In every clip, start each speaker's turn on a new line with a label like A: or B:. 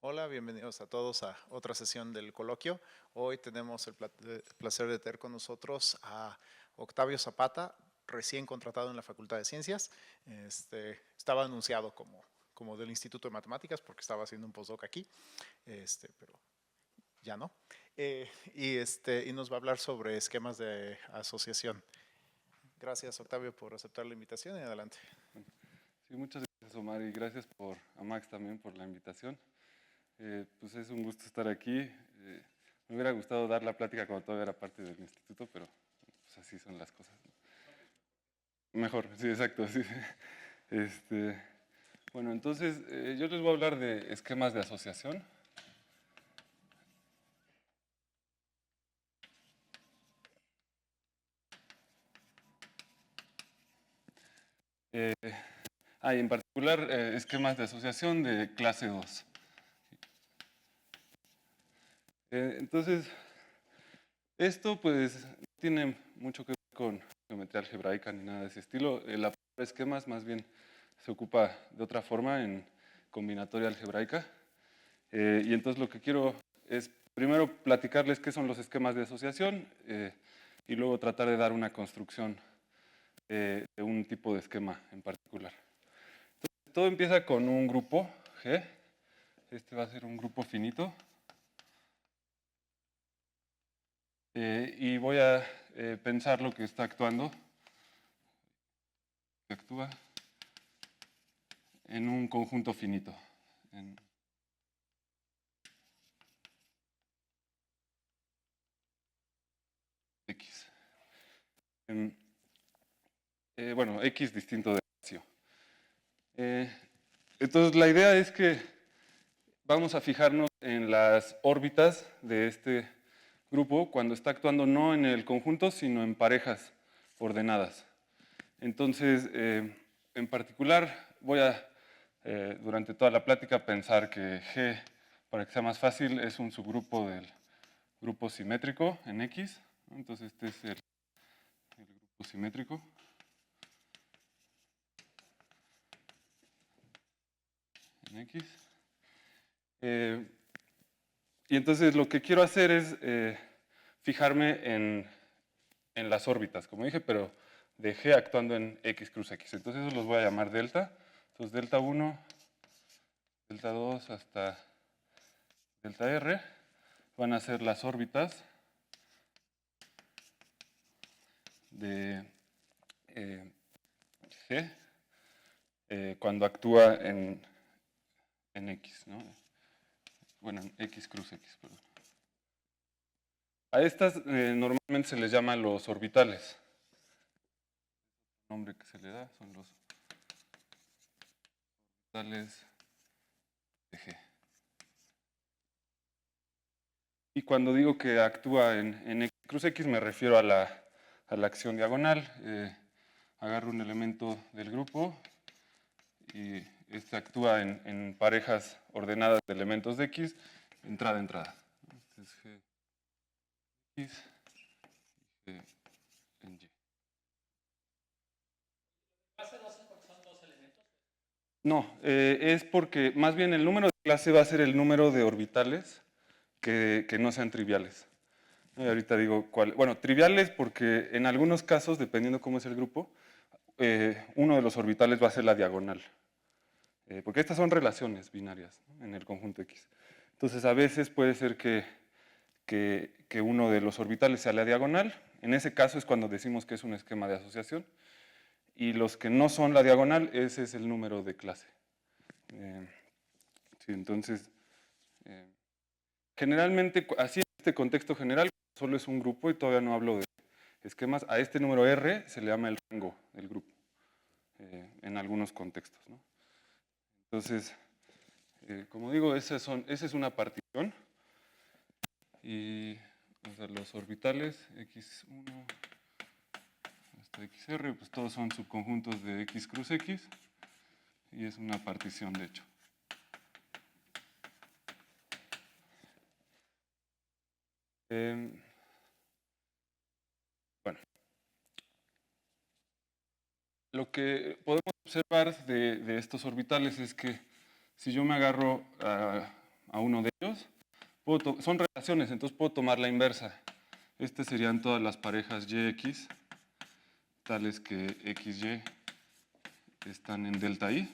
A: Hola, bienvenidos a todos a otra sesión del coloquio. Hoy tenemos el placer de tener con nosotros a Octavio Zapata, recién contratado en la Facultad de Ciencias. Estaba anunciado como del Instituto de Matemáticas porque estaba haciendo un postdoc aquí, pero ya no. Y nos va a hablar sobre esquemas de asociación. Gracias, Octavio, por aceptar la invitación y adelante.
B: Sí, muchas gracias, Omar, y gracias a Max también por la invitación. Pues es un gusto estar aquí. Me hubiera gustado dar la plática cuando todavía era parte del instituto, pero pues así son las cosas, ¿no? Mejor, sí, exacto. Sí. Este, bueno, entonces yo les voy a hablar de esquemas de asociación. Eh, y en particular esquemas de asociación de clase 2. Entonces, esto pues no tiene mucho que ver con geometría algebraica ni nada de ese estilo. La palabra esquemas más bien se ocupa de otra forma en combinatoria algebraica. Y entonces lo que quiero es primero platicarles qué son los esquemas de asociación y luego tratar de dar una construcción de un tipo de esquema en particular. Entonces, todo empieza con un grupo G. Este va a ser un grupo finito. Y voy a pensar lo que está actuando. Que actúa en un conjunto finito. X. Bueno, X distinto de vacío. Entonces, la idea es que vamos a fijarnos en las órbitas de este grupo cuando está actuando no en el conjunto, sino en parejas ordenadas. Entonces, en particular, voy a, durante toda la plática, pensar que G, para que sea más fácil, es un subgrupo del grupo simétrico en X. Entonces, este es el grupo simétrico. En X. Y entonces lo que quiero hacer es fijarme en las órbitas, como dije, pero de G actuando en X cruz X. Entonces esos los voy a llamar delta. Entonces delta 1, delta 2 hasta delta R van a ser las órbitas de G cuando actúa en X, ¿no? Bueno, en X cruz X, perdón. A estas normalmente se les llama los orbitales. El nombre que se le da son los orbitales de G. Y cuando digo que actúa en X cruz X me refiero a la acción diagonal. Agarro un elemento del grupo y este actúa en parejas ordenadas de elementos de X, entrada, entrada. Este es G, X, y G en Y. No, es porque más bien el número de clase va a ser el número de orbitales que no sean triviales. Ahorita digo cuál. Bueno, triviales porque en algunos casos, dependiendo cómo es el grupo, uno de los orbitales va a ser la diagonal. Porque estas son relaciones binarias, ¿no? En el conjunto X. Entonces, a veces puede ser que uno de los orbitales sea la diagonal. En ese caso es cuando decimos que es un esquema de asociación. Y los que no son la diagonal, ese es el número de clase. Sí, entonces, eh, generalmente, así en este contexto general, solo es un grupo y todavía no hablo de esquemas. A este número R se le llama el rango del grupo, en algunos contextos, ¿no? Entonces, como digo, esa es una partición. Y o sea, los orbitales X1 hasta XR, pues todos son subconjuntos de X cruz X. Y es una partición, de hecho. Bueno, lo que podemos observar de estos orbitales es que si yo me agarro a uno de ellos, son relaciones, entonces puedo tomar la inversa. Estas serían todas las parejas YX, tales que XY están en delta I.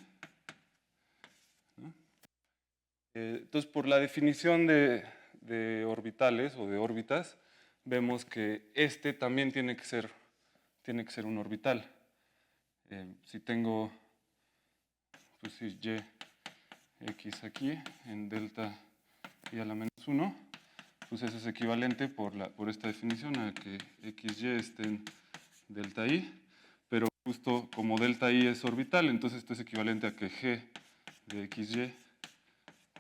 B: Entonces, por la definición de orbitales o de órbitas, vemos que este también tiene que ser un orbital. Si tengo, pues sí, Y, X aquí, en delta I a la menos 1, pues eso es equivalente por esta definición a que XY esté en delta I, pero justo como delta I es orbital, entonces esto es equivalente a que G de XY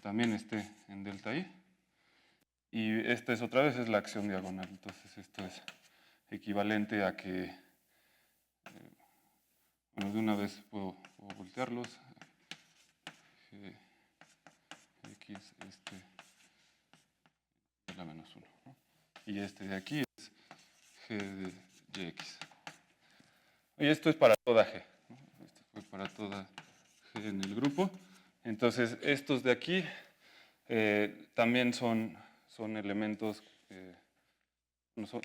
B: también esté en delta I. Y esta es otra vez es la acción diagonal, entonces esto es equivalente a que, bueno, de una vez puedo voltearlos. G, X, este es la menos 1, ¿no? Y este de aquí es G de YX. Y esto es para toda G, ¿no? Esto fue para toda G en el grupo. Entonces, estos de aquí también son elementos,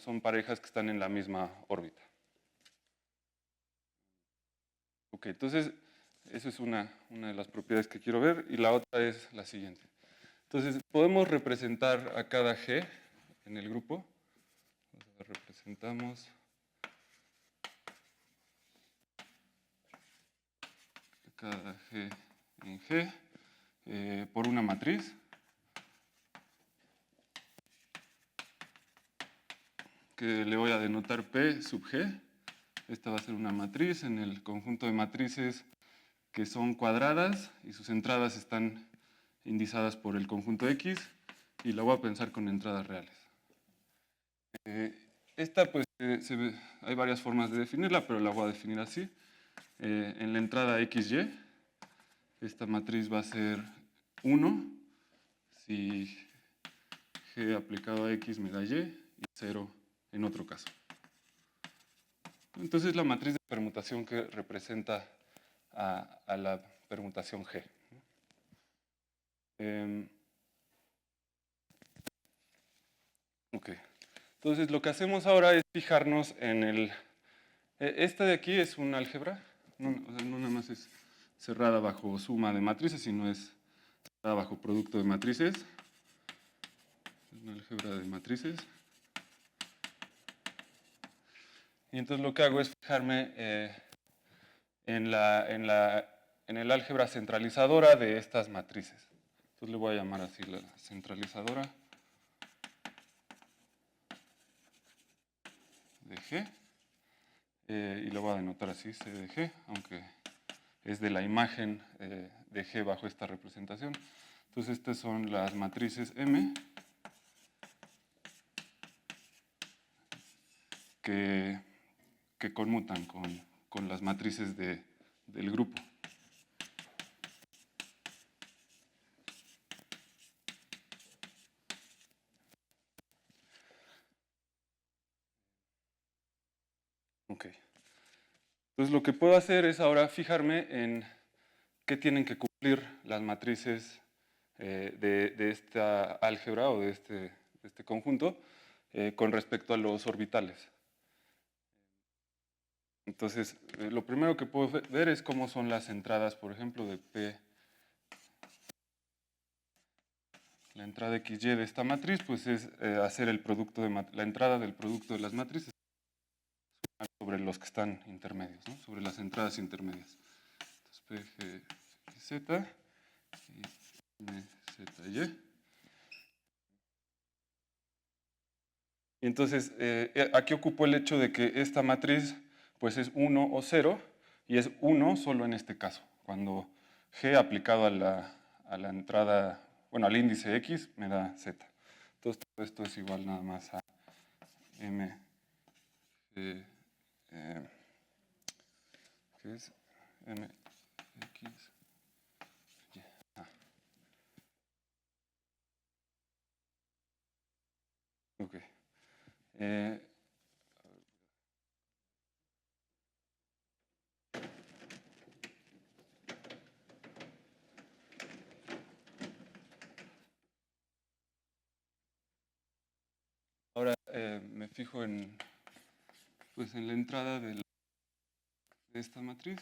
B: son parejas que están en la misma órbita. Ok, entonces, eso es una de las propiedades que quiero ver, y la otra es la siguiente. Entonces, podemos representar a cada G en el grupo. Entonces, representamos cada G en G por una matriz que le voy a denotar P sub G. Esta va a ser una matriz en el conjunto de matrices que son cuadradas y sus entradas están indizadas por el conjunto X, y la voy a pensar con entradas reales. Esta, pues, hay varias formas de definirla, pero la voy a definir así. En la entrada XY, esta matriz va a ser 1 si G aplicado a X me da Y, y 0 en otro caso. Entonces, la matriz de permutación que representa a la permutación G. Ok. Entonces, lo que hacemos ahora es fijarnos en el... Esta de aquí es un álgebra, no nada más es cerrada bajo suma de matrices, sino es cerrada bajo producto de matrices. Es una álgebra de matrices. Y entonces lo que hago es fijarme en el álgebra centralizadora de estas matrices. Entonces le voy a llamar así la centralizadora de G. Y lo voy a denotar así, C de G, aunque es de la imagen de G bajo esta representación. Entonces estas son las matrices M que conmutan con las matrices del grupo. Ok. Entonces lo que puedo hacer es ahora fijarme en qué tienen que cumplir las matrices de esta álgebra o de este conjunto con respecto a los orbitales. Entonces, lo primero que puedo ver es cómo son las entradas, por ejemplo, de P. La entrada XY de esta matriz, pues es hacer el producto de la entrada del producto de las matrices sobre los que están intermedios, ¿no? Sobre las entradas intermedias. Entonces, PGZ y MZY. Y entonces, aquí ocupo el hecho de que esta matriz pues es 1 o 0, y es 1 solo en este caso, cuando G aplicado a la entrada, bueno, al índice X me da Z. Entonces, todo esto es igual nada más a M, ¿qué es? M, X, Y. Ok. me fijo en, pues en la entrada de esta matriz.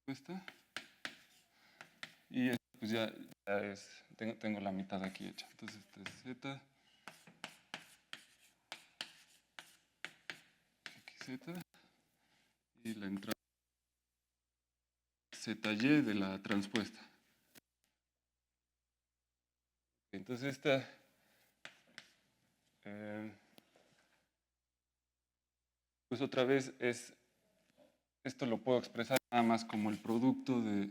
B: Esta. Y pues ya es, tengo la mitad aquí hecha. Entonces esta es Z, XZ, y la entrada ZY de la transpuesta. Entonces esta pues otra vez esto lo puedo expresar nada más como el producto de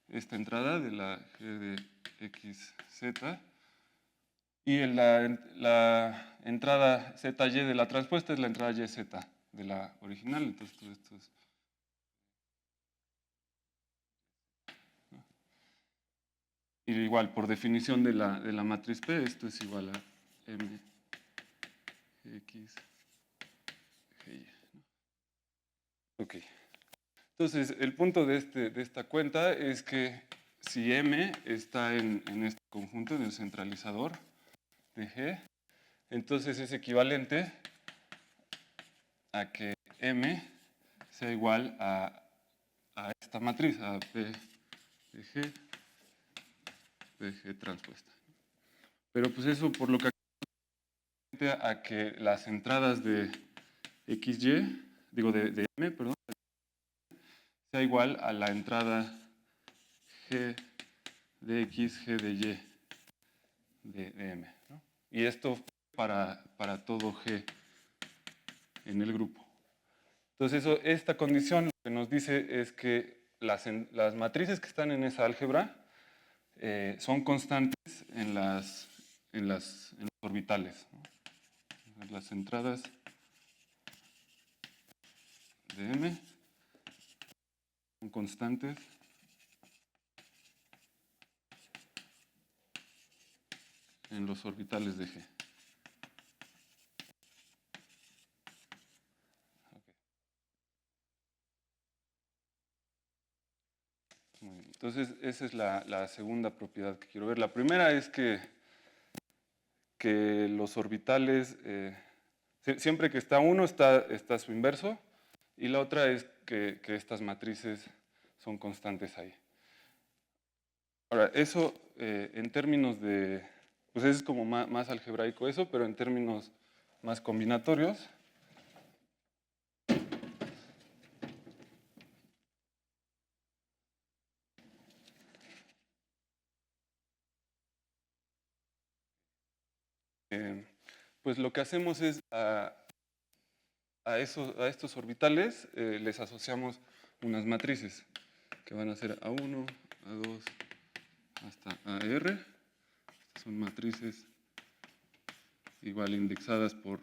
B: esta entrada de la G de XZ y la entrada ZY de la transpuesta es la entrada YZ de la original. Entonces todo esto es... Y igual, por definición de la matriz P, esto es igual a M, X, G, ¿no? Ok. Entonces, el punto de esta cuenta es que si M está en este conjunto, en el centralizador de G, entonces es equivalente a que M sea igual a esta matriz, a P de G, P de G transpuesta. Pero pues eso por lo que a que las entradas de XY, digo de M, perdón, sea igual a la entrada G de X, G de Y de M, ¿no? Y esto para todo G en el grupo. Entonces esta condición lo que nos dice es que las matrices que están en esa álgebra son constantes en los orbitales, ¿no? Las entradas de M son constantes en los orbitales de G. Okay. Muy bien. Entonces, esa es la segunda propiedad que quiero ver. La primera es que los orbitales, siempre que está uno, está su inverso, y la otra es que estas matrices son constantes ahí. Ahora, eso en términos de, pues es como más algebraico eso, pero en términos más combinatorios, pues lo que hacemos es a estos orbitales les asociamos unas matrices que van a ser A1, A2, hasta AR. Estas son matrices igual indexadas por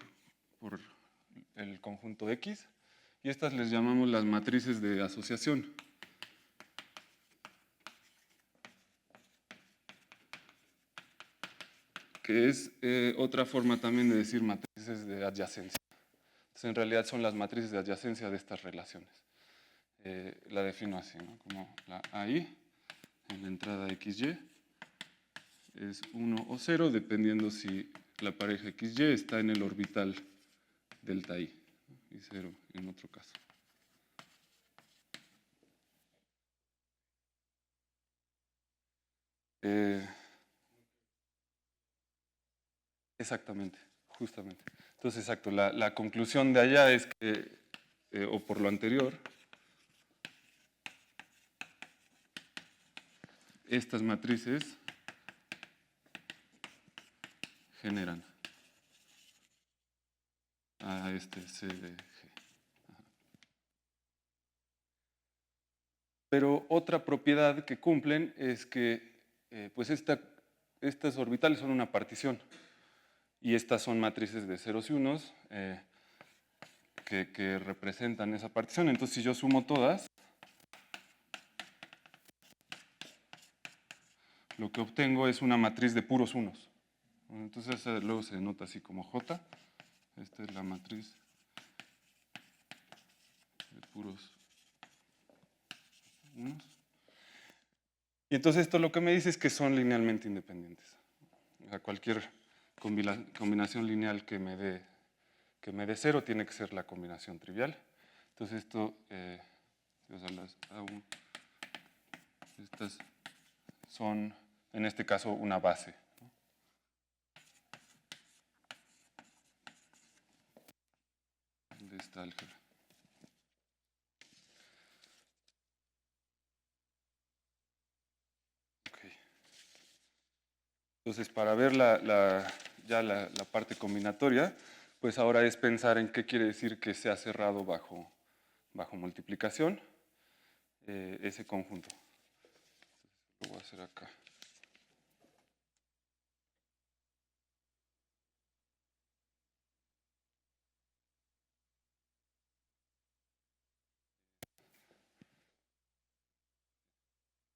B: el conjunto X. Y estas les llamamos las matrices de asociación. Que es otra forma también de decir matrices de adyacencia. Entonces, en realidad son las matrices de adyacencia de estas relaciones. La defino así, ¿no? Como la AI en la entrada XY es 1 o 0, dependiendo si la pareja XY está en el orbital delta I, y 0 en otro caso. Exactamente, justamente. Entonces, exacto, la conclusión de allá es que, o por lo anterior, estas matrices generan a este C de G. Pero otra propiedad que cumplen es que pues estas orbitales son una partición y estas son matrices de ceros y unos que representan esa partición. Entonces, si yo sumo todas, lo que obtengo es una matriz de puros unos. Entonces, luego se denota así como J. Esta es la matriz de puros unos. Y entonces esto lo que me dice es que son linealmente independientes. O sea, cualquier combinación lineal que me dé 0 tiene que ser la combinación trivial. Entonces esto, estas son, en este caso, una base, ¿no?, de esta álgebra. Okay. Entonces, para ver ya la parte combinatoria, pues ahora es pensar en qué quiere decir que sea cerrado bajo multiplicación, ese conjunto. Lo voy a hacer acá.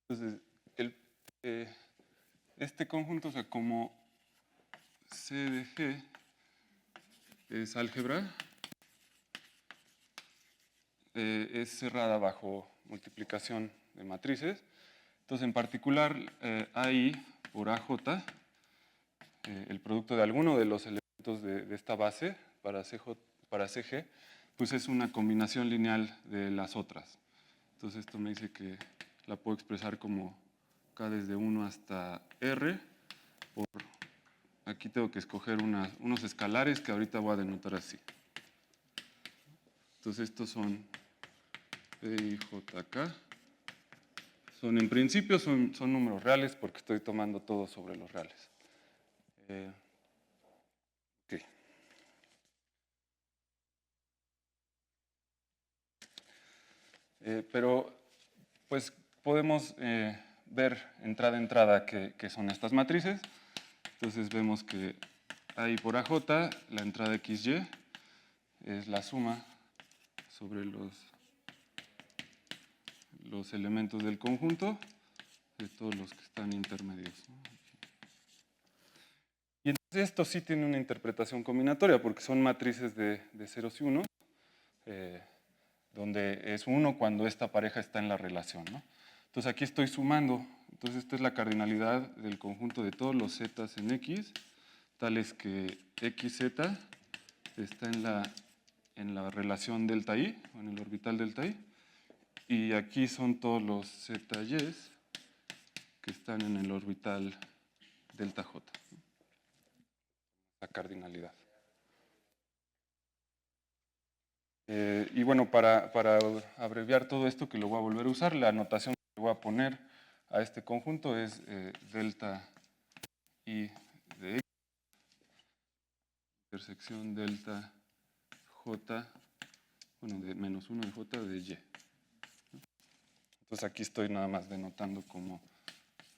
B: Entonces, este conjunto, o sea, como C de G es álgebra, es cerrada bajo multiplicación de matrices. Entonces, en particular, AI por AJ, el producto de alguno de los elementos de esta base para CG, pues es una combinación lineal de las otras. Entonces, esto me dice que la puedo expresar como K desde 1 hasta R. Aquí tengo que escoger unos escalares que ahorita voy a denotar así. Entonces, estos son P y JK. En principio son números reales porque estoy tomando todo sobre los reales. Ok. Pero, pues, podemos ver entrada a entrada qué son estas matrices. Entonces vemos que AI por AJ, la entrada XY, es la suma sobre los elementos del conjunto de todos los que están intermedios, ¿no? Y entonces esto sí tiene una interpretación combinatoria porque son matrices de ceros y unos, donde es 1 cuando esta pareja está en la relación, ¿no? Entonces aquí estoy sumando. Entonces esta es la cardinalidad del conjunto de todos los z en X, tales que XZ está en la relación delta I, o en el orbital delta I, y aquí son todos los ZYs que están en el orbital delta J, ¿no?, la cardinalidad. Y bueno, para abreviar todo esto, que lo voy a volver a usar, la notación que voy a poner a este conjunto es delta I de X, intersección delta J, bueno, de menos 1 de J de Y. Entonces aquí estoy nada más denotando como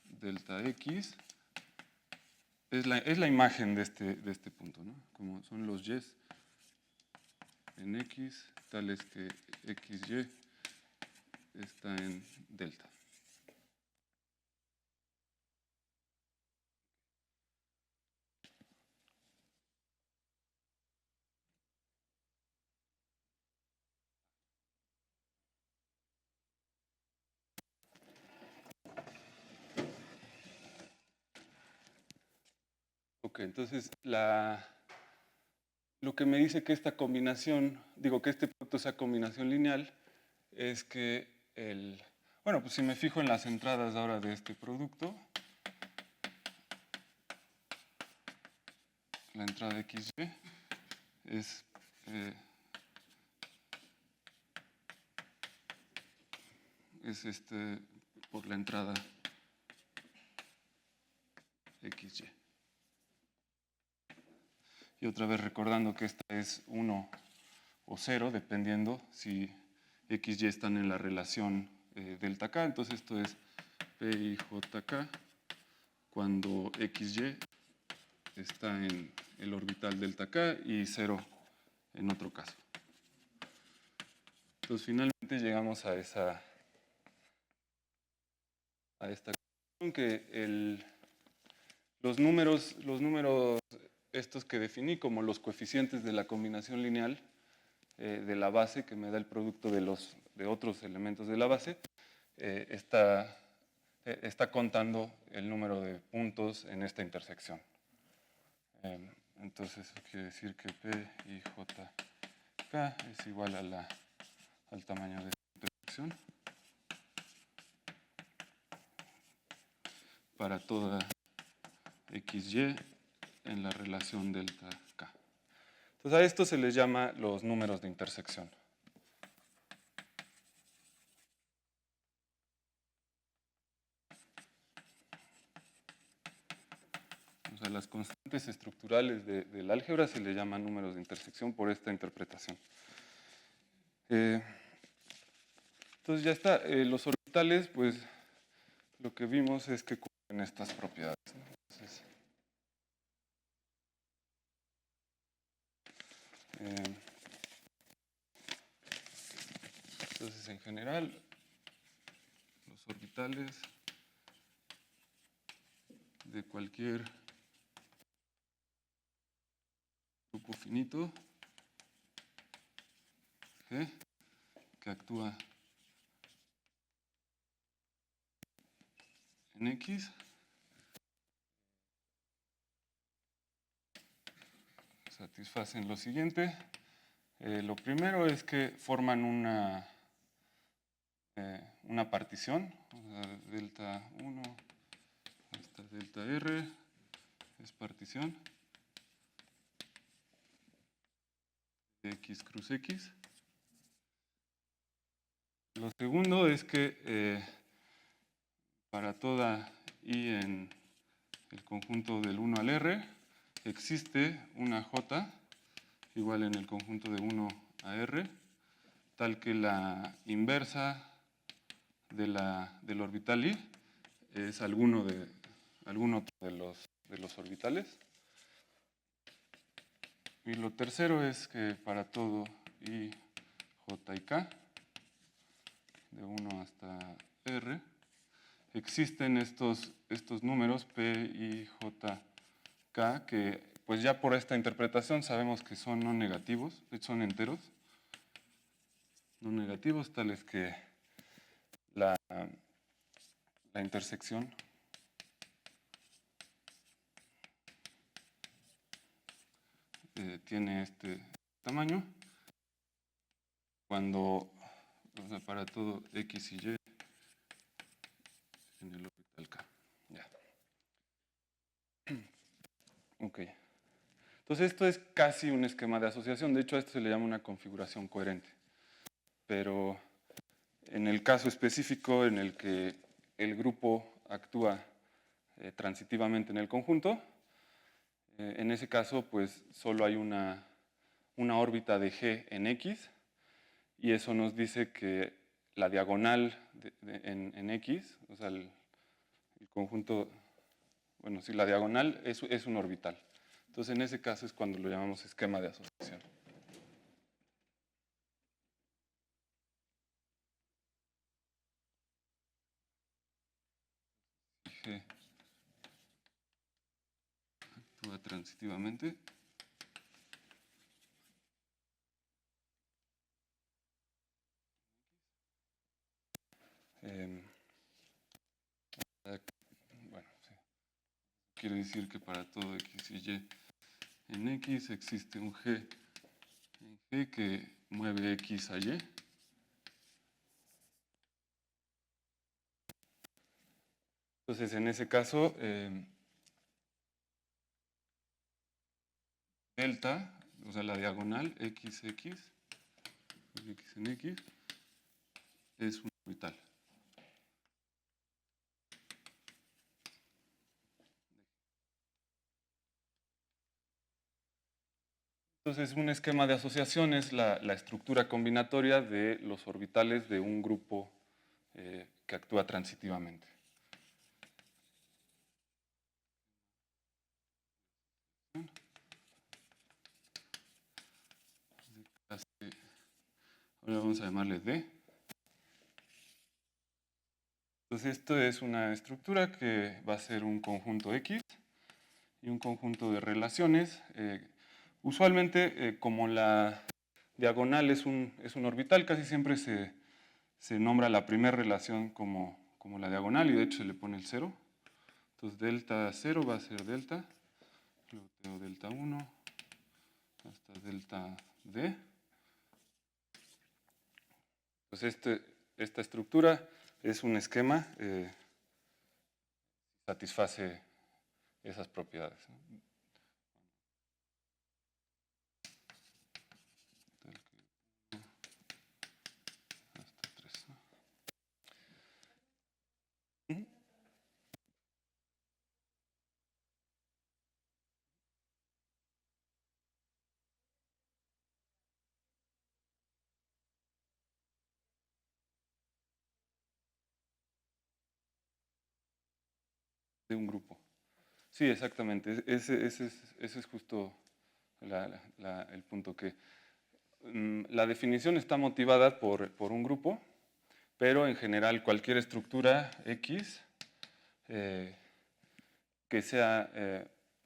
B: delta X. Es la imagen de este punto, ¿no? Como son los Y's en X, tales que XY está en delta. Ok, entonces lo que me dice que esta combinación, que este producto sea combinación lineal, es que bueno, pues si me fijo en las entradas ahora de este producto, la entrada XY es por la entrada XY. Y otra vez recordando que esta es 1 o 0, dependiendo si XY están en la relación delta K. Entonces esto es PIJK cuando XY está en el orbital delta K y 0 en otro caso. Entonces finalmente llegamos a esta conclusión que los números estos que definí como los coeficientes de la combinación lineal de la base, que me da el producto de otros elementos de la base, está contando el número de puntos en esta intersección. Entonces eso quiere decir que P y JK es igual al tamaño de esta intersección para toda XY en la relación delta K. Entonces a esto se les llama los números de intersección. O sea, las constantes estructurales del álgebra se le llaman números de intersección por esta interpretación. Entonces ya está. Los orbitales, pues lo que vimos es que cumplen estas propiedades, ¿no? Entonces, en general, los orbitales de cualquier grupo finito G que actúa en X satisfacen lo siguiente. Lo primero es que forman una partición, o sea, delta 1 hasta delta R es partición de X cruz X. Lo segundo es que para toda I en el conjunto del 1 al R existe una J igual en el conjunto de 1 a R, tal que la inversa del orbital I es algún otro de los orbitales. Y lo tercero es que para todo I, J y K, de 1 hasta R, existen estos números P, I, J, K, que pues ya por esta interpretación sabemos que son no negativos, de hecho son enteros, no negativos, tales que la intersección tiene este tamaño cuando, o sea, para todo X y Y en el orbital K. Ya. Ok. Entonces esto es casi un esquema de asociación. De hecho a esto se le llama una configuración coherente. Pero en el caso específico en el que el grupo actúa transitivamente en el conjunto, en ese caso pues solo hay una órbita de G en X, y eso nos dice que la diagonal en X, o sea, el conjunto, bueno, sí, la diagonal es un orbital. Entonces, en ese caso es cuando lo llamamos esquema de asociación. G actúa transitivamente. Bueno, sí. Quiere decir que para todo X y Y en X existe un G en G que mueve X a Y. Entonces, en ese caso, delta, o sea, la diagonal XX, X en X, es un orbital. Entonces, un esquema de asociación es la estructura combinatoria de los orbitales de un grupo que actúa transitivamente. Ahora vamos a llamarle D. Entonces, esto es una estructura que va a ser un conjunto X y un conjunto de relaciones. Usualmente, como la diagonal es un orbital, casi siempre se nombra la primera relación como la diagonal y de hecho se le pone el 0. Entonces delta 0 va a ser delta luego tengo delta 1 hasta delta D. Pues esta estructura es un esquema, satisface esas propiedades, ¿no? Hasta 3, ¿no? De un grupo. Sí, exactamente. Ese es justo el punto que la definición está motivada por un grupo, pero en general cualquier estructura X que sea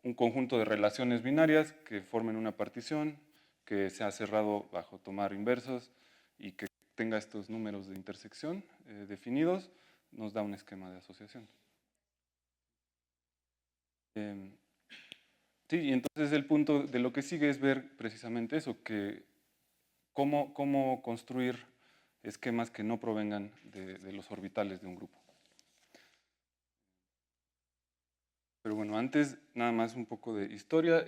B: un conjunto de relaciones binarias que formen una partición, que sea cerrado bajo tomar inversos y que tenga estos números de intersección definidos, nos da un esquema de asociación. Sí, y entonces el punto de lo que sigue es ver precisamente eso, que cómo construir esquemas que no provengan de los orbitales de un grupo. Pero bueno, antes nada más un poco de historia.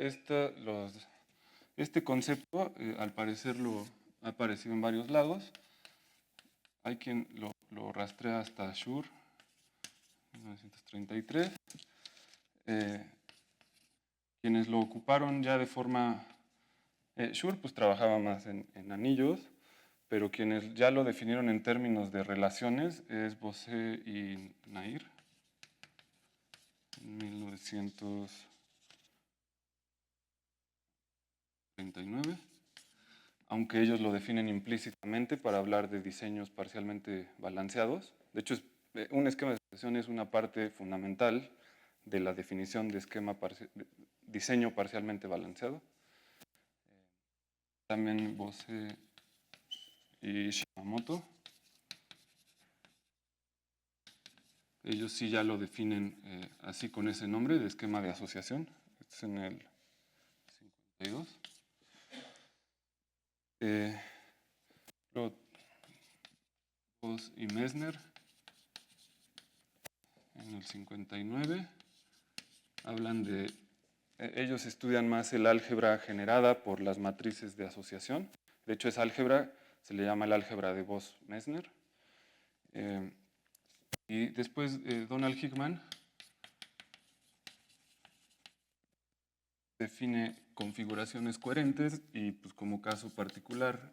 B: Este concepto, al parecer, ha aparecido en varios lados. Hay quien lo rastrea hasta Schur, 1933. Quienes lo ocuparon ya de forma... Schur pues trabajaba más en anillos, pero quienes ya lo definieron en términos de relaciones es Bose y Nair, en 1939, aunque ellos lo definen implícitamente para hablar de diseños parcialmente balanceados. De hecho, un esquema de asociación es una parte fundamental de la definición de diseño parcialmente balanceado. También Bose y Shimamoto. Ellos sí ya lo definen así con ese nombre de esquema de asociación. Este es en el 52. Luego, Voss y Messner en el 59 hablan de... ellos estudian más el álgebra generada por las matrices de asociación. De hecho, esa álgebra se le llama el álgebra de Voss-Messner. Y después Donald Hickman define configuraciones coherentes y, pues, como caso particular,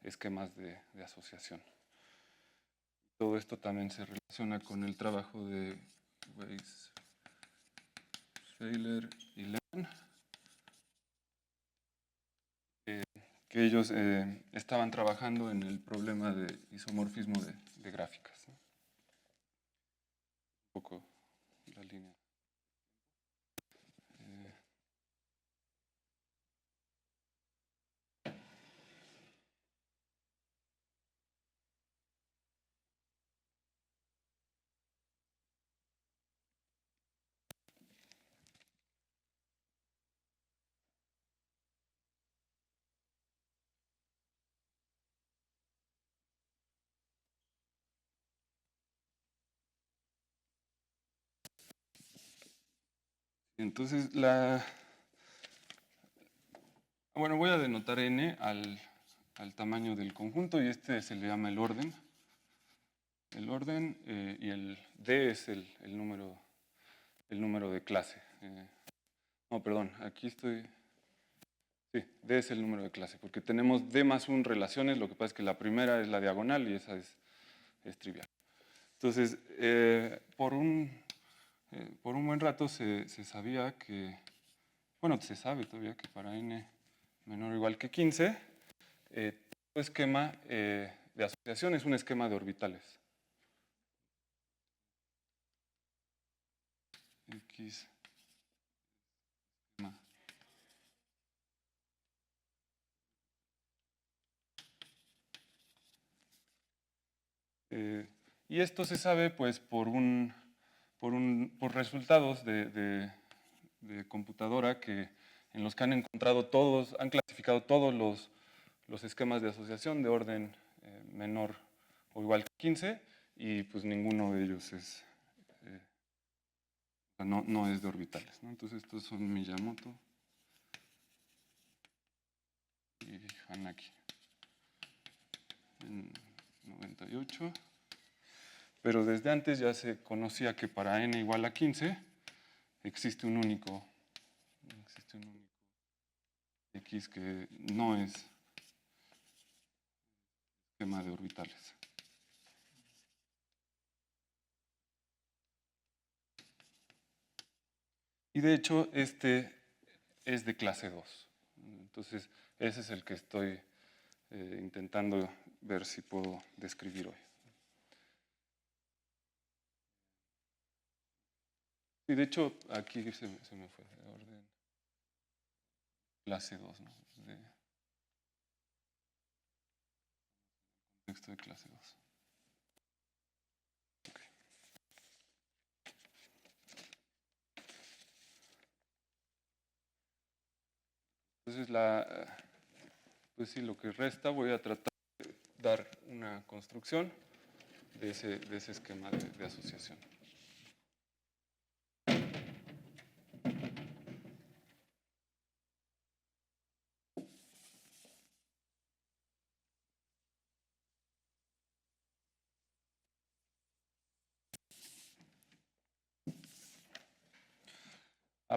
B: esquemas de asociación. Todo esto también se relaciona con el trabajo de Weiss, Feiler y Lehmann, que ellos estaban trabajando en el problema de isomorfismo de gráficas, ¿no? Un poco la línea. Entonces, bueno, voy a denotar n al tamaño del conjunto y este se le llama el orden. El orden y el d es el número de clase. No, perdón, aquí estoy... Sí, d es el número de clase, porque tenemos d más 1 relaciones, lo que pasa es que la primera es la diagonal y esa es trivial. Entonces, por un buen rato se sabía que, bueno, se sabe todavía que para n menor o igual que 15, todo esquema de asociación es un esquema de orbitales. X esquema. Y esto se sabe pues por resultados de de computadora en los que han encontrado todos, han clasificado todos los esquemas de asociación de orden menor o igual que 15, y pues ninguno de ellos es, no es de orbitales, ¿no? Entonces estos son Miyamoto y Hanaki en 98. Pero desde antes ya se conocía que para n igual a 15 existe un único X que no es esquema de orbitales. Y de hecho este es de clase 2. Entonces ese es el que estoy intentando ver si puedo describir hoy. Y de hecho aquí se me fue de orden clase 2, ¿no? De contexto de clase 2. Okay. Entonces pues sí, lo que resta voy a tratar de dar una construcción de ese esquema de asociación.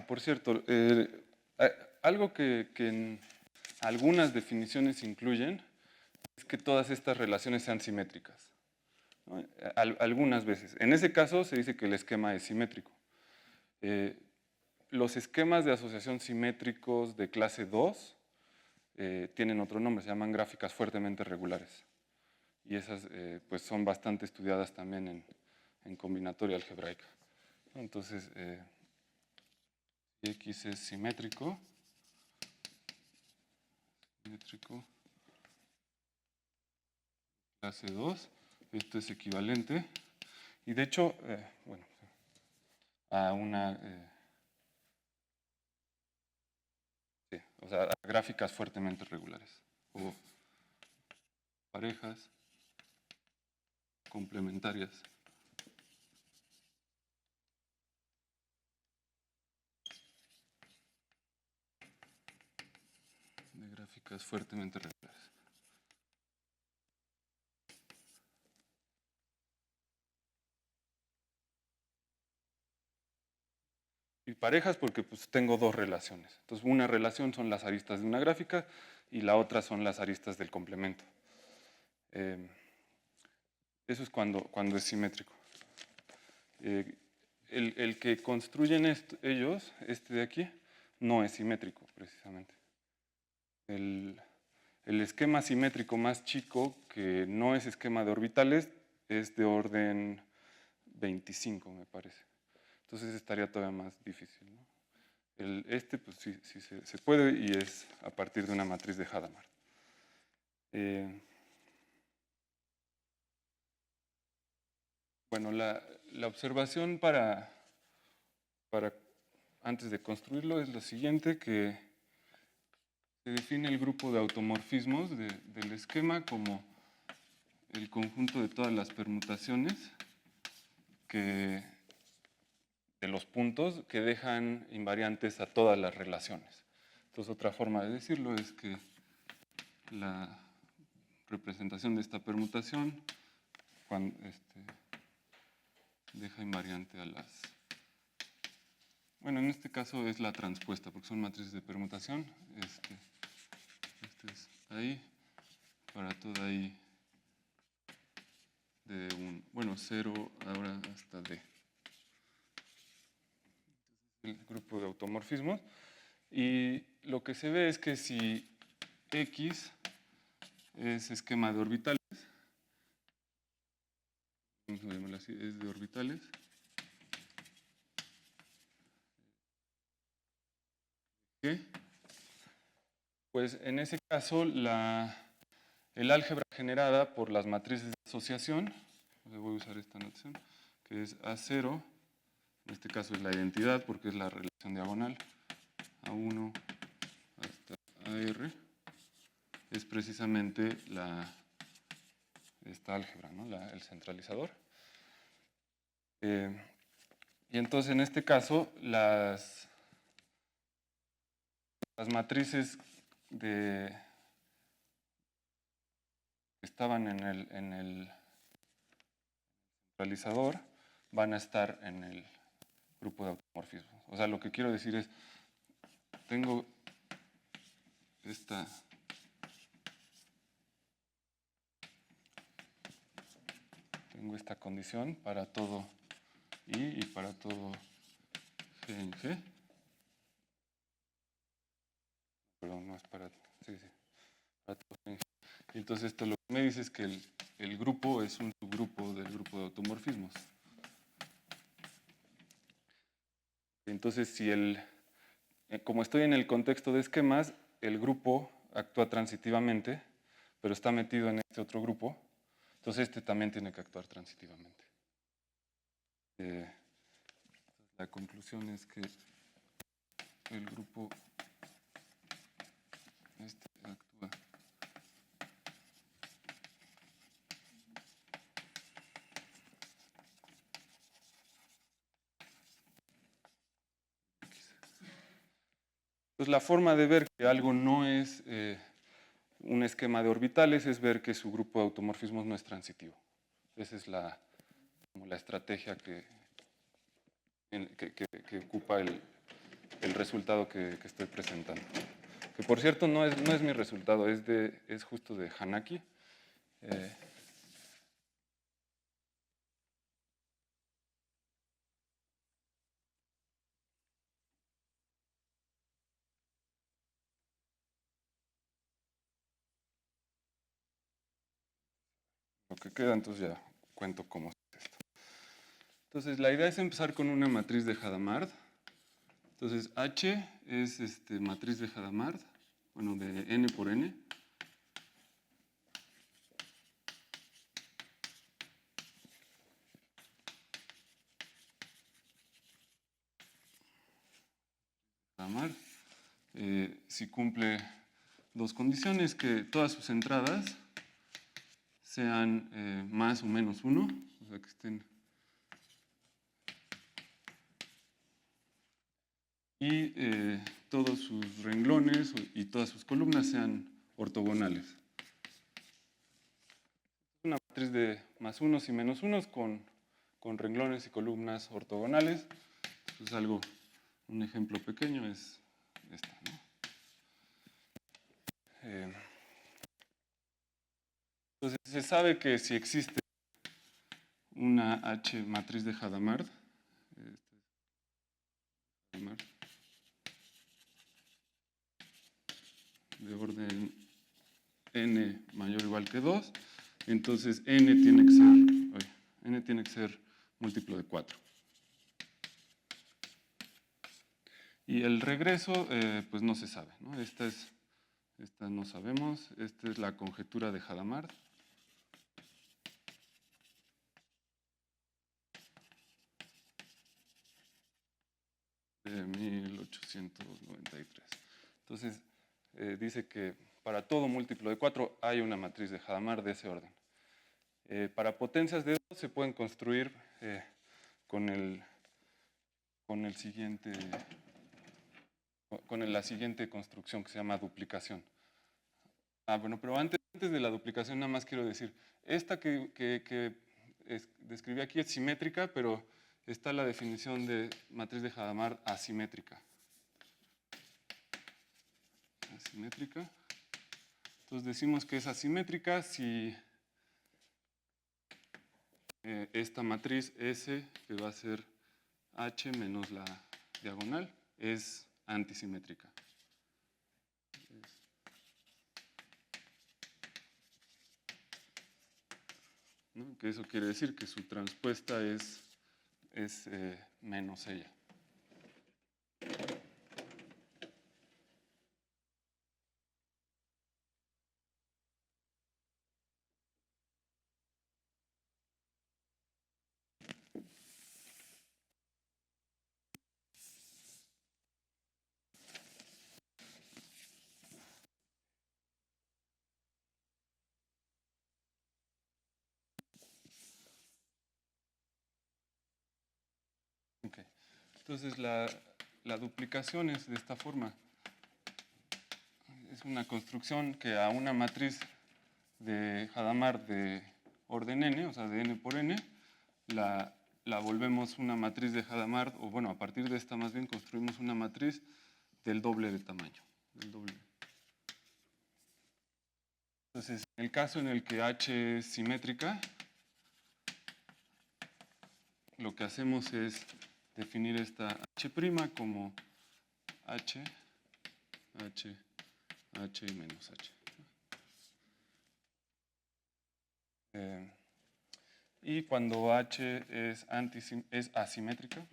B: Por cierto, algo que en algunas definiciones incluyen es que todas estas relaciones sean simétricas, ¿no? Algunas veces. En ese caso se dice que el esquema es simétrico. Los esquemas de asociación simétricos de clase 2 tienen otro nombre, se llaman gráficas fuertemente regulares. Y esas pues son bastante estudiadas también en combinatoria algebraica. Entonces, X es simétrico, clase 2, esto es equivalente, y de hecho, bueno, a una, sí, o sea, a gráficas fuertemente regulares, o parejas complementarias. De gráficas fuertemente regulares. Y parejas porque pues tengo dos relaciones. Entonces una relación son las aristas de una gráfica y la otra son las aristas del complemento. Eso es cuando es simétrico. El que construyen ellos, este de aquí, no es simétrico precisamente. El esquema simétrico más chico, que no es esquema de orbitales, es de orden 25, me parece. Entonces estaría todavía más difícil, ¿no? Este, pues sí se puede, y es a partir de una matriz de Hadamard. Bueno, la observación para antes de construirlo es lo siguiente, que se define el grupo de automorfismos del esquema como el conjunto de todas las permutaciones de los puntos que dejan invariantes a todas las relaciones. Entonces, otra forma de decirlo es que la representación de esta permutación deja invariante a las... Bueno, en este caso es la transpuesta, porque son matrices de permutación. Este es ahí, para toda I de 0 ahora hasta D. El grupo de automorfismos. Y lo que se ve es que si X es esquema de orbitales, vamos a llamarlo así, es de orbitales, ¿qué? Pues en ese caso el álgebra generada por las matrices de asociación, voy a usar esta notación, que es A0, en este caso es la identidad porque es la relación en diagonal, A1 hasta AR, es precisamente esta álgebra, ¿no? El centralizador. Y entonces en este caso las matrices que estaban en el centralizador van a estar en el grupo de automorfismos. O sea, lo que quiero decir es, tengo esta condición para todo I y para todo G en G. Perdón, no es para... Sí, para todo G en G. Entonces esto lo que me dice es que el grupo es un subgrupo del grupo de automorfismos. Entonces, si como estoy en el contexto de esquemas, el grupo actúa transitivamente, pero está metido en este otro grupo, entonces este también tiene que actuar transitivamente. La conclusión es que el grupo actúa Entonces, la forma de ver que algo no es un esquema de orbitales es ver que su grupo de automorfismos no es transitivo. Esa es como la estrategia que ocupa el resultado que estoy presentando. Que por cierto no es mi resultado, es justo de Hanaki. Lo que queda, entonces ya cuento cómo es esto. Entonces, la idea es empezar con una matriz de Hadamard. Entonces, H es matriz de Hadamard, bueno, de n por n. Hadamard. Si cumple dos condiciones, que todas sus entradas sean más o menos 1, o sea, que estén... Y todos sus renglones y todas sus columnas sean ortogonales. Una matriz de más unos y menos unos con renglones y columnas ortogonales. Entonces, un ejemplo pequeño es esta, ¿no? Entonces, se sabe que si existe una H matriz de Hadamard, de orden n mayor o igual que 2, entonces n tiene que ser múltiplo de 4. Y el regreso, pues no se sabe, ¿no? Esta no sabemos, esta es la conjetura de Hadamard. De 1893. Entonces, dice que para todo múltiplo de 4 hay una matriz de Hadamard de ese orden. Para potencias de 2 se pueden construir con la siguiente construcción que se llama duplicación. Bueno, pero antes de la duplicación nada más quiero decir, esta que describí aquí es simétrica, pero está la definición de matriz de Hadamard asimétrica. Asimétrica. Entonces decimos que es asimétrica si esta matriz S, que va a ser H menos la diagonal, es antisimétrica. ¿No? Que eso quiere decir que su transpuesta es menos ella. Entonces la duplicación es de esta forma. Es una construcción que a una matriz de Hadamard de orden n, o sea, de n por n, la volvemos una matriz de Hadamard, o bueno, a partir de esta más bien construimos una matriz del doble de tamaño. Del doble. Entonces, en el caso en el que H es simétrica, lo que hacemos es definir esta H' como H, H, H y menos H. Y cuando H es asimétrica,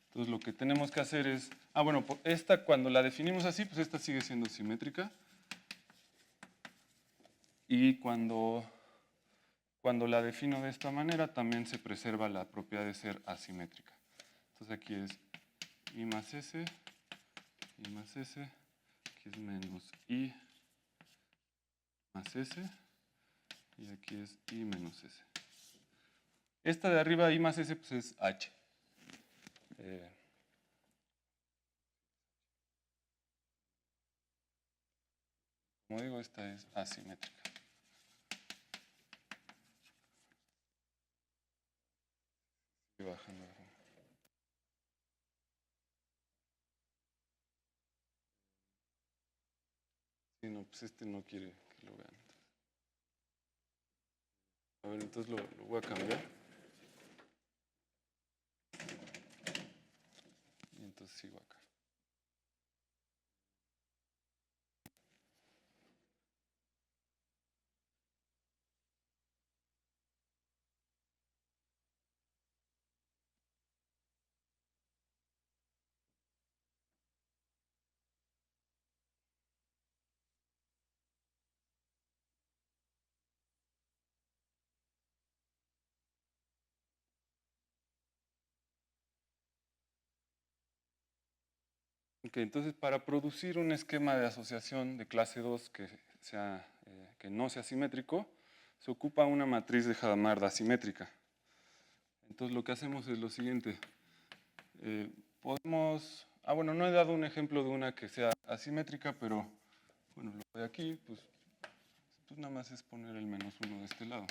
B: entonces lo que tenemos que hacer es, bueno, esta cuando la definimos así, pues esta sigue siendo simétrica. Y cuando la defino de esta manera, también se preserva la propiedad de ser asimétrica. Entonces aquí es I más S, aquí es menos I más S, y aquí es I menos S. Esta de arriba, I más S, pues es H. Como digo, esta es asimétrica. Estoy bajando. Sí, no, pues este no quiere que lo vean. A ver, entonces lo voy a cambiar. Y entonces sigo acá. Ok, entonces para producir un esquema de asociación de clase 2 que no sea simétrico, se ocupa una matriz de Hadamard asimétrica. Entonces lo que hacemos es lo siguiente. Podemos... bueno, no he dado un ejemplo de una que sea asimétrica, pero bueno, lo de aquí, pues nada más es poner el menos 1 de este lado.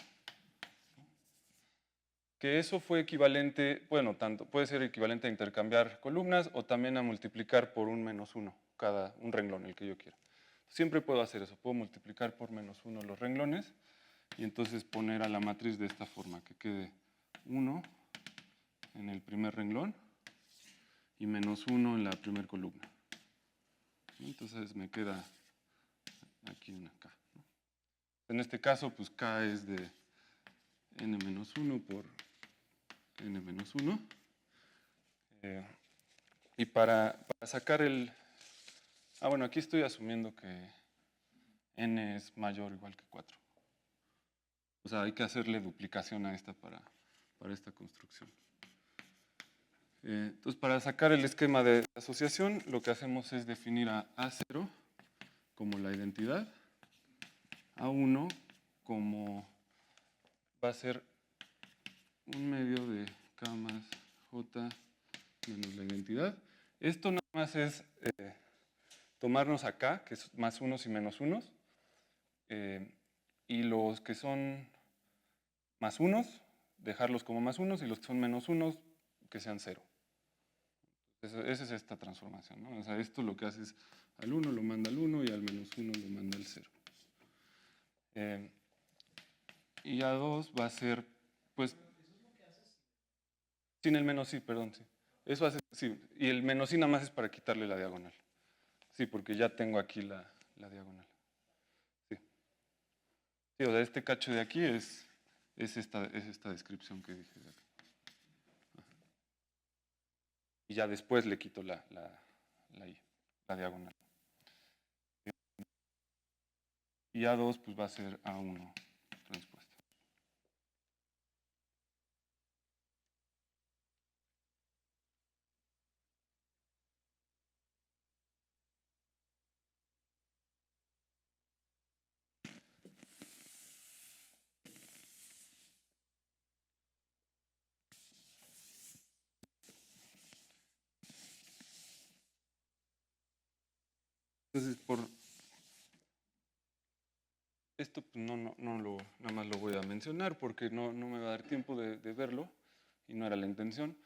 B: Que eso fue equivalente, bueno, tanto puede ser equivalente a intercambiar columnas o también a multiplicar por un menos 1 un renglón, el que yo quiera. Siempre puedo hacer eso, puedo multiplicar por menos 1 los renglones y entonces poner a la matriz de esta forma, que quede 1 en el primer renglón y menos 1 en la primera columna. Entonces me queda aquí una K. En este caso, pues K es de n-1 por n-1. Y para sacar el... bueno, aquí estoy asumiendo que n es mayor o igual que 4. O sea, hay que hacerle duplicación a esta para esta construcción. Entonces, para sacar el esquema de asociación, lo que hacemos es definir a A0 como la identidad, A1 como va a ser un medio de K más J menos la identidad. Esto nada más es tomarnos acá, que es más unos y menos unos, y los que son más unos, dejarlos como más unos, y los que son menos unos, que sean cero. Esa es esta transformación, ¿no? O sea, esto lo que hace es al 1 lo manda al 1 y al menos 1 lo manda al 0. Y A2 va a ser, pues... Sin el menos i, perdón, sí. Eso hace, sí. Y el menos i nada más es para quitarle la diagonal. Sí, porque ya tengo aquí la diagonal. Sí. Sí, o sea, este cacho de aquí es esta descripción que dije de acá. Y ya después le quito la diagonal. Y A2 pues va a ser A1 transpuesta. Entonces, por esto pues, nada más lo voy a mencionar porque no me va a dar tiempo de verlo y no era la intención.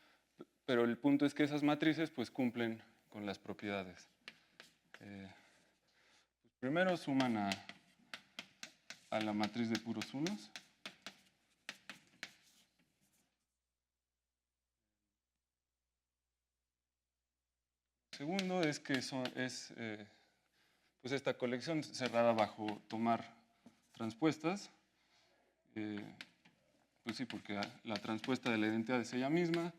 B: Pero el punto es que esas matrices pues cumplen con las propiedades. Pues primero suman a la matriz de puros unos. Segundo es que pues esta colección cerrada bajo tomar transpuestas. Pues sí, porque la transpuesta de la identidad es ella misma,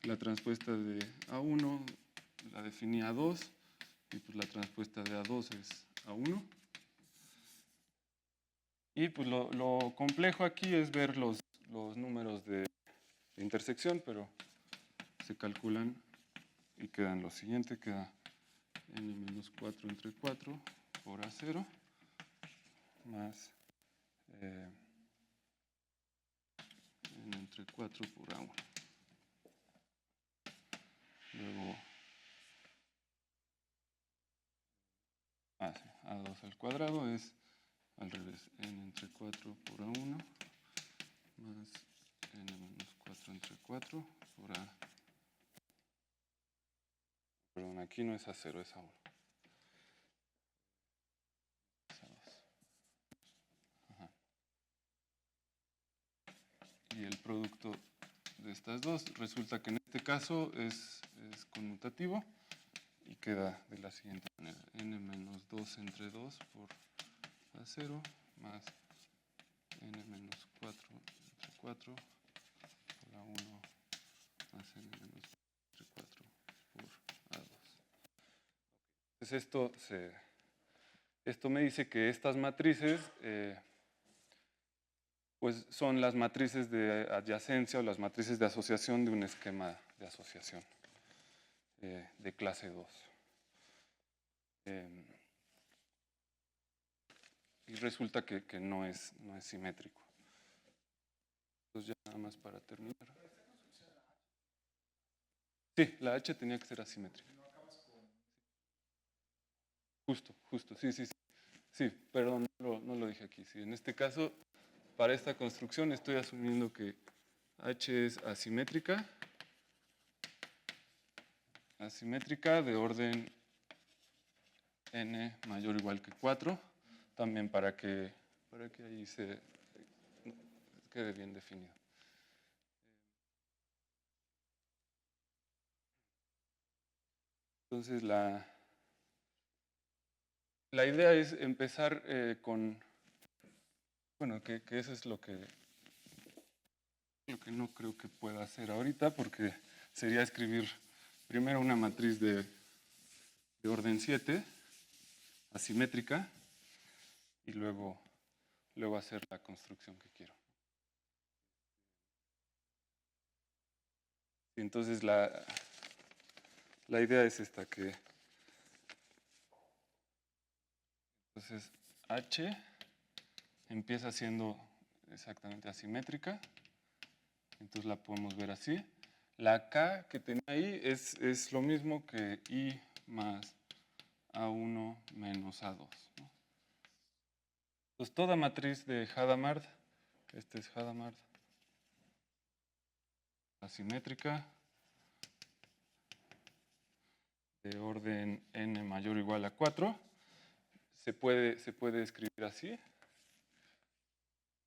B: la transpuesta de A1 la definía A2 y pues la transpuesta de A2 es A1. Y pues lo complejo aquí es ver los números de intersección, pero se calculan y quedan lo siguiente, queda n-4 entre 4 por A0 más n entre 4 por A1. Luego A2 al cuadrado es al revés, n entre 4 por A1 más n menos 4 entre 4 por A. Perdón, aquí no es A0, es A1. Es A2. Ajá. Y el producto de estas dos resulta que en este caso es conmutativo y queda de la siguiente manera: n menos 2 entre 2 por A0 más n menos 4 entre 4 por A1 más n menos 4 entre 4 por A2. Entonces esto me dice que estas matrices pues son las matrices de adyacencia o las matrices de asociación de un esquema de asociación de clase 2. Y resulta que no es simétrico. Entonces ya nada más para terminar. Sí, la H tenía que ser asimétrica. Justo, sí. Sí, perdón, no lo dije aquí. Sí, en este caso, para esta construcción estoy asumiendo que H es asimétrica de orden n mayor o igual que 4, también para que ahí se quede bien definido. Entonces la idea es empezar con, bueno, que eso es lo que no creo que pueda hacer ahorita, porque sería escribir primero una matriz de orden 7, asimétrica, y luego hacer la construcción que quiero. Y entonces la idea es esta, que entonces H empieza siendo exactamente asimétrica, entonces la podemos ver así. La K que tenía ahí es lo mismo que I más A1 menos A2, ¿no? Entonces toda matriz de Hadamard, este es Hadamard, asimétrica, de orden n mayor o igual a 4, se puede escribir así.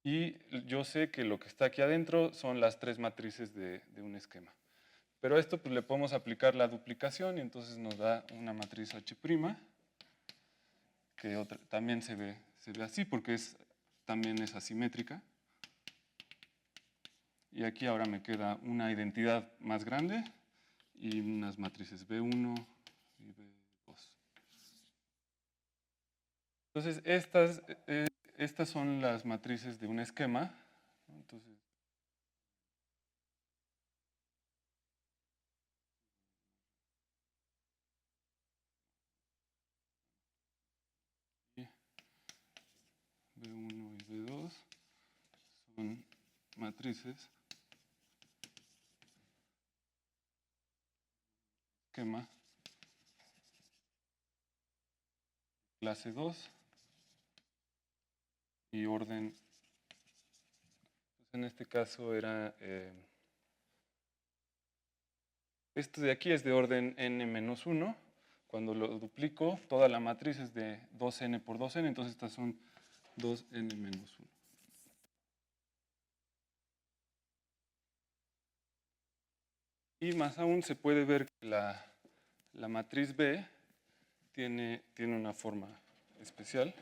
B: Y yo sé que lo que está aquí adentro son las tres matrices de un esquema. Pero a esto pues, le podemos aplicar la duplicación y entonces nos da una matriz H', que también se ve así porque también es asimétrica. Y aquí ahora me queda una identidad más grande y unas matrices B1 y B2. Entonces, estas son las matrices de un esquema. Entonces, B1 y B2 son matrices esquema clase 2 y orden, pues en este caso era, esto de aquí es de orden n-1. Cuando lo duplico, toda la matriz es de 2n por 2n, entonces estas son 2n-1. Y más aún se puede ver que la matriz B tiene una forma especial.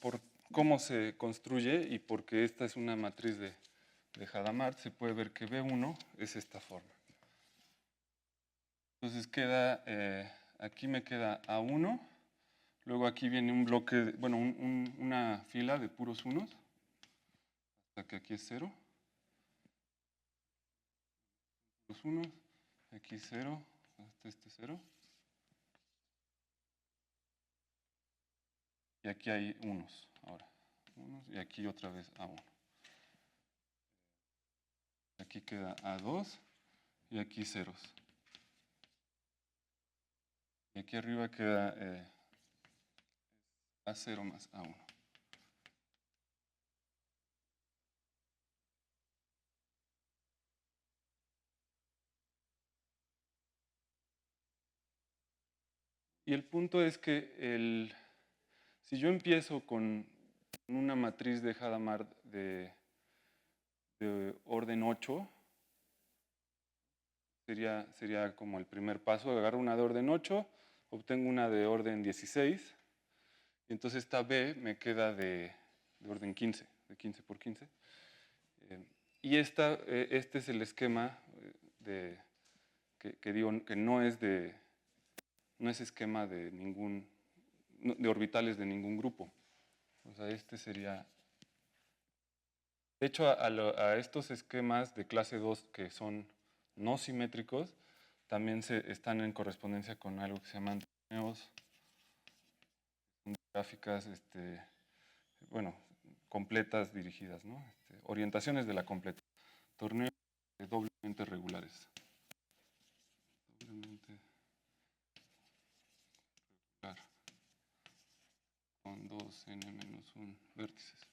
B: Por cómo se construye y porque esta es una matriz de Hadamard, se puede ver que B1 es esta forma. Entonces queda, aquí me queda A1, luego aquí viene un bloque, bueno, una fila de puros unos, hasta que aquí es 0. Puros unos, aquí 0, hasta este 0. Y aquí hay unos, ahora, unos, y aquí otra vez A1. Aquí queda A2 y aquí ceros. Y aquí arriba queda A0 más A1. Y el punto es que si yo empiezo con una matriz de Hadamard de orden 8, sería como el primer paso, agarro una de orden 8, obtengo una de orden 16, y entonces esta B me queda de orden 15, de 15 por 15. Y este es el esquema que digo que no es esquema de orbitales de ningún grupo. O sea, este sería... De hecho, a estos esquemas de clase 2 que son no simétricos, también están en correspondencia con algo que se llaman torneos, gráficas, bueno, completas dirigidas, ¿no? Orientaciones de la completa. Torneos doblemente regulares. Doblemente regular. Con 2n-1 vértices.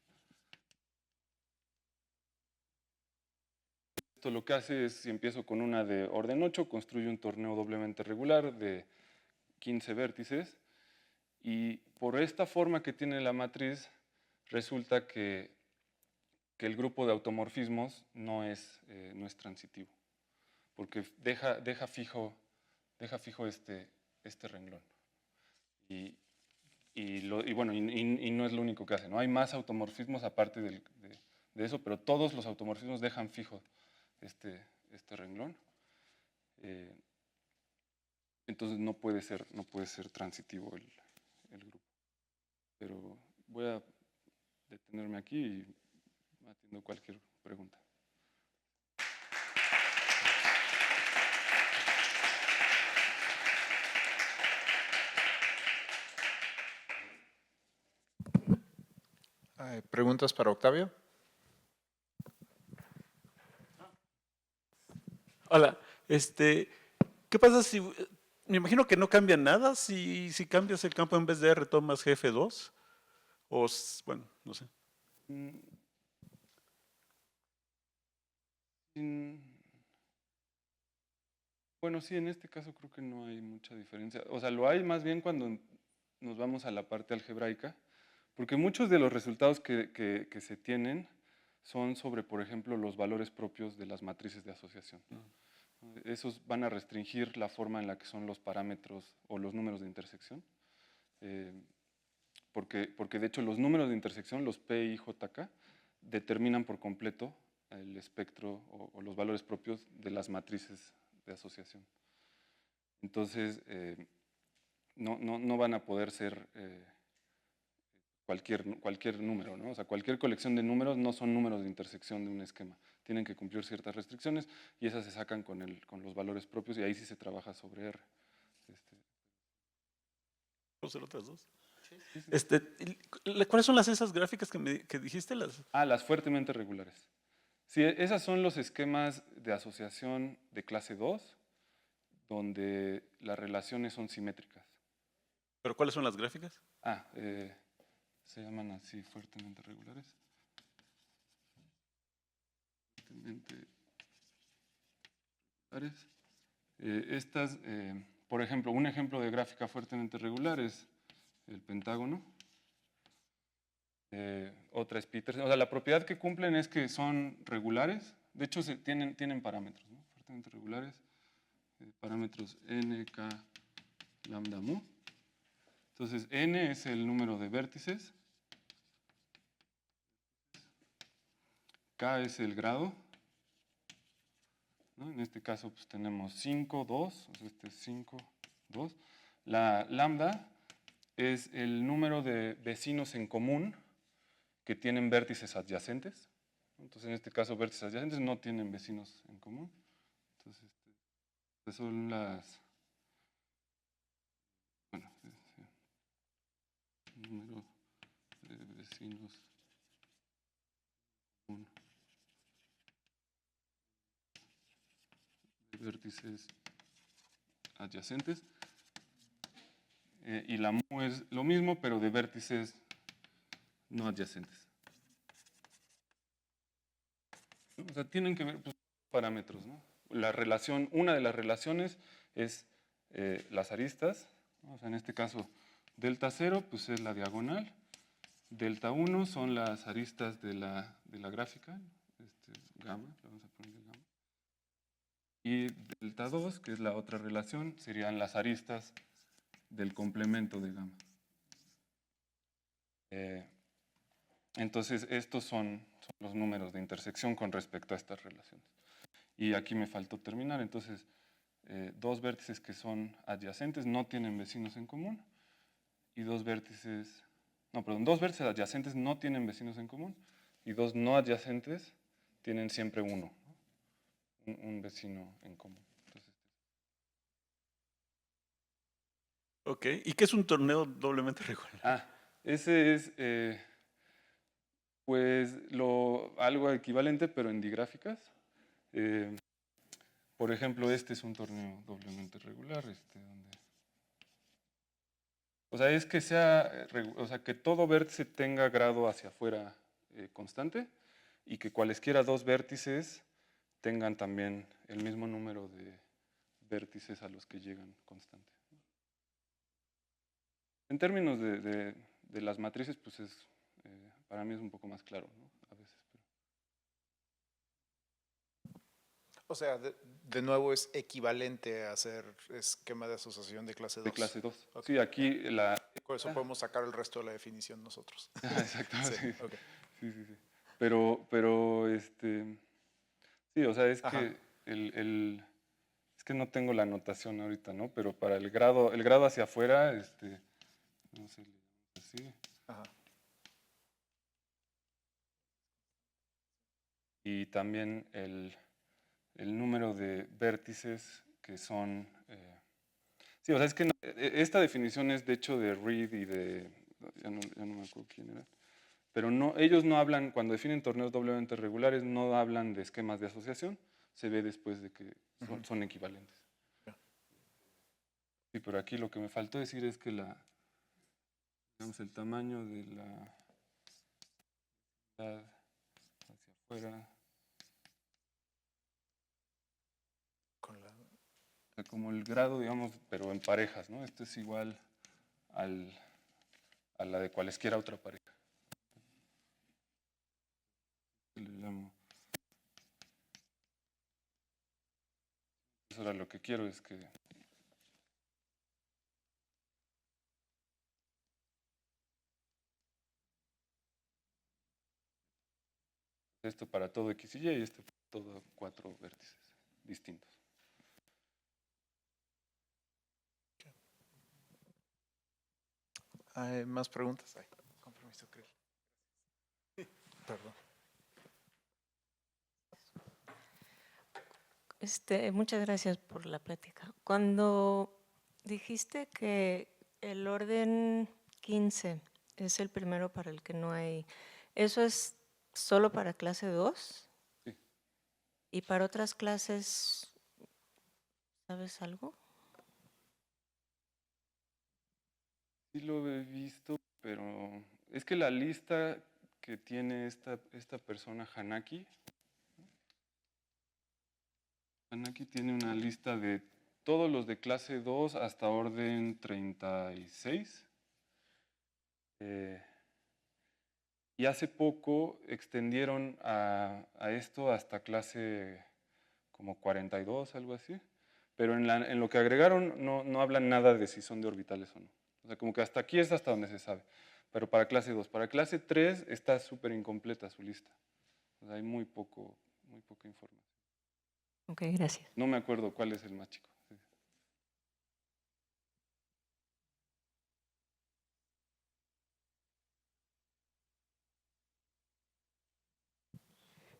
B: Esto lo que hace es, si empiezo con una de orden 8, construyo un torneo doblemente regular de 15 vértices, y por esta forma que tiene la matriz, resulta que el grupo de automorfismos no es transitivo, porque deja fijo este renglón. Bueno, no es lo único que hace, ¿no? Hay más automorfismos aparte de eso, pero todos los automorfismos dejan fijo este renglón. Entonces no puede ser transitivo el grupo. Pero voy a detenerme aquí y atiendo cualquier pregunta.
A: ¿Preguntas para Octavio?
C: Hola, ¿qué pasa si, me imagino que no cambia nada si cambias el campo en vez de R tomas GF2? O, bueno, no sé.
B: Bueno, sí, en este caso creo que no hay mucha diferencia. O sea, lo hay más bien cuando nos vamos a la parte algebraica, porque muchos de los resultados que se tienen son sobre, por ejemplo, los valores propios de las matrices de asociación. Esos van a restringir la forma en la que son los parámetros o los números de intersección. Porque de hecho los números de intersección, los P y JK, determinan por completo el espectro o los valores propios de las matrices de asociación. Entonces, no van a poder ser cualquier número, ¿no? O sea, cualquier colección de números no son números de intersección de un esquema. Tienen que cumplir ciertas restricciones y esas se sacan con los valores propios, y ahí sí se trabaja sobre R.
C: ¿Puedo hacer otras dos? ¿Cuáles son esas gráficas que dijiste?
B: Las fuertemente regulares. Sí, esas son los esquemas de asociación de clase 2, donde las relaciones son simétricas.
C: ¿Pero cuáles son las gráficas?
B: Se llaman así, fuertemente regulares. Fuertemente regulares. Estas, por ejemplo, un ejemplo de gráfica fuertemente regular es el pentágono. Otra es Petersen. O sea, la propiedad que cumplen es que son regulares. De hecho, tienen parámetros, ¿no? Fuertemente regulares. Parámetros n, k, lambda, mu. Entonces, n es el número de vértices. K es el grado, ¿no? En este caso pues, tenemos 5, 2, o sea, este es 5, 2. La lambda es el número de vecinos en común que tienen vértices adyacentes. Entonces, en este caso, vértices adyacentes no tienen vecinos en común. Entonces, estas son las... Bueno, número de vecinos en común. Vértices adyacentes. Y la mu es lo mismo, pero de vértices no adyacentes. O sea, tienen que ver pues, parámetros, ¿no? Una de las relaciones es las aristas, ¿no? O sea, en este caso, delta 0 pues, es la diagonal, delta 1 son las aristas de la gráfica, gamma, le vamos a poner gamma. Y delta 2, que es la otra relación, serían las aristas del complemento de gamma. Entonces, estos son los números de intersección con respecto a estas relaciones. Y aquí me faltó terminar. Entonces, dos vértices que son adyacentes no tienen vecinos en común. Y dos vértices adyacentes no tienen vecinos en común. Y dos no adyacentes tienen siempre uno, ¿no? Un vecino en común. Entonces,
C: Ok, ¿y qué es un torneo doblemente regular?
B: Ese es pues algo equivalente, pero en digráficas. Por ejemplo, este es un torneo doblemente regular. O sea, es que que todo vértice tenga grado hacia afuera constante y que cualesquiera dos vértices tengan también el mismo número de vértices a los que llegan constante. En términos de las matrices, pues para mí es un poco más claro, ¿no? A veces.
A: O sea, de nuevo es equivalente a hacer esquema de asociación de clase 2.
B: De clase 2.
A: Okay.
B: Sí, aquí
A: Por eso podemos sacar el resto de la definición nosotros.
B: Exacto, sí.
A: Okay.
B: Sí. Pero sí, o sea, es que es que no tengo la anotación ahorita, ¿no? Pero para el grado hacia afuera, no sé, así.
A: Ajá.
B: Y también el número de vértices que son... sí, o sea, es que esta definición es de hecho de Reed y de... Ya no me acuerdo quién era. Pero ellos no hablan, cuando definen torneos doblemente regulares, no hablan de esquemas de asociación. Se ve después de que son equivalentes. Sí, pero aquí lo que me faltó decir es que digamos, el tamaño de la hacia afuera, como el grado, digamos, pero en parejas, ¿no? Esto es igual a la de cualesquiera otra pareja. Le llamo. Eso era lo que quiero, es que esto para todo X y Y esto para todo 4 vértices distintos.
A: ¿Hay más preguntas? Compromiso, creo. Perdón.
D: Muchas gracias por la plática. Cuando dijiste que el orden 15 es el primero para el que no hay. ¿Eso es solo para clase 2?
B: Sí.
D: ¿Y para otras clases, sabes algo?
B: Sí lo he visto, pero es que la lista que tiene esta persona, Hanaki tiene una lista de todos los de clase 2 hasta orden 36. Y hace poco extendieron a esto hasta clase como 42, algo así. Pero en lo que agregaron no hablan nada de si son de orbitales o no. O sea, como que hasta aquí es hasta donde se sabe. Pero para clase 2. Para clase 3 está súper incompleta su lista. O sea, hay muy poca información.
D: Ok, gracias.
B: No me acuerdo cuál es el más chico.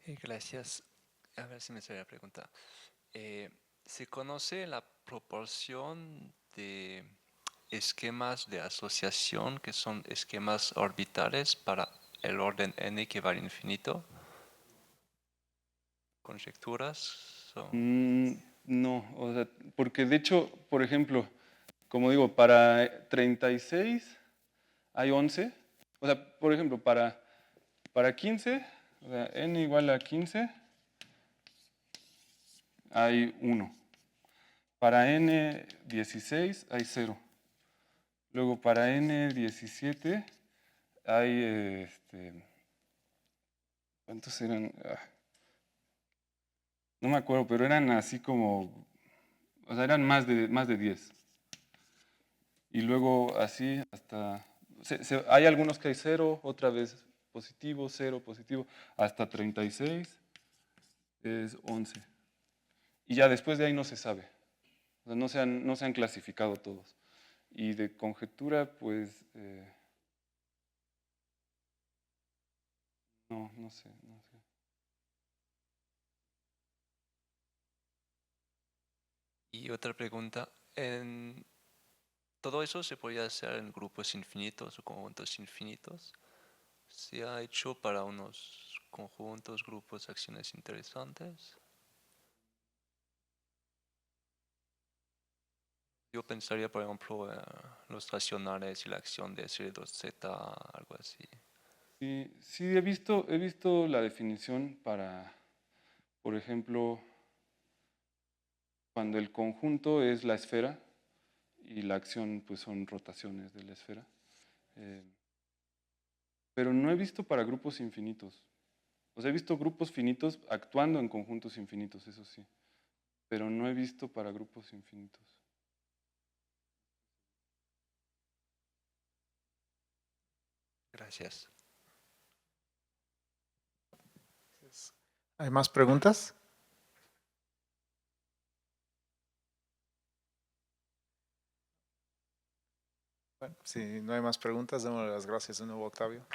B: Sí.
E: Gracias. A ver si me sale la pregunta. ¿Se conoce la proporción de esquemas de asociación que son esquemas orbitales para el orden n que va al infinito? ¿Conjeturas?
B: No, o sea, porque de hecho, por ejemplo, como digo, para 36 hay 11. O sea, por ejemplo, para 15, o sea, n igual a 15, hay 1. Para n 16 hay 0. Luego para n 17 hay, ¿cuántos eran? No me acuerdo, pero eran así como, o sea, eran más de 10. Y luego así hasta, hay algunos que hay 0, otra vez positivo, 0, positivo, hasta 36 es 11. Y ya después de ahí no se sabe. O sea, no se han clasificado todos. Y de conjetura, pues, no sé.
E: Y otra pregunta. ¿Todo eso se podría hacer en grupos infinitos o conjuntos infinitos? ¿Se ha hecho para unos conjuntos, grupos, acciones interesantes? Yo pensaría, por ejemplo, los racionales y la acción de serie 2z, algo así.
B: Sí, he visto la definición para, por ejemplo, cuando el conjunto es la esfera y la acción pues son rotaciones de la esfera. Pero no he visto para grupos infinitos. O sea, he visto grupos finitos actuando en conjuntos infinitos, eso sí. Pero no he visto para grupos infinitos.
E: Gracias.
A: ¿Hay más preguntas? Bueno, si no hay más preguntas, démosle las gracias de nuevo, Octavio.